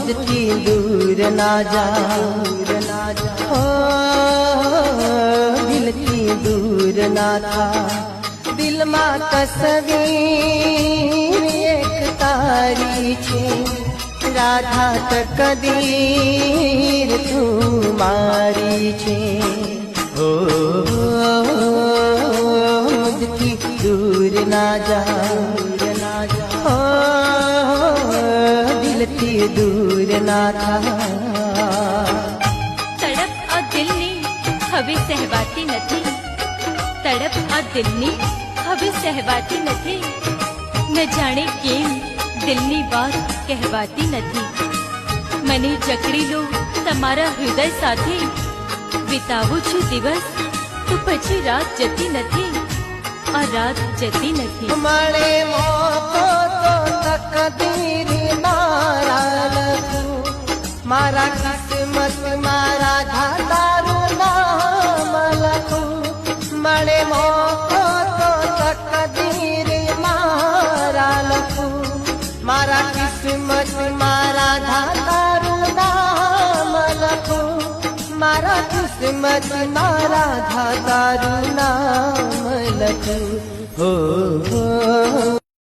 मुझकी दूर ना जा, हो दिल की दूर ना था। दिल मां तस्वीर एक तारी छे, राधा तकदीर तू मारी छे। ओ मुझकी दूर ना जा, ओ दिल की दूर ना था। તડપ આ દિલની હવે સહેવાતી નથી, તડપ આ દિલની હવે સહેવાતી નથી। ન જાણે કેમ દિલની વાત કહેવાતી નથી। મને જકડી લો તમારા હૃદય સાથે, વિતાવું છું દિવસ તો પછી રાત જતી નથી, આ રાત જતી નથી। મળે મોકો તો તકદીર મારા લખું, મારા કિસ્મત મારા ધાતારું નામ લખું। મળે મોકો તો તકદીર મારા લખું, મારા કિસ્મત મારા ધાતારું નામ લખું। મારા કિસ્મત મારા ધાતારું નામ લખું। हो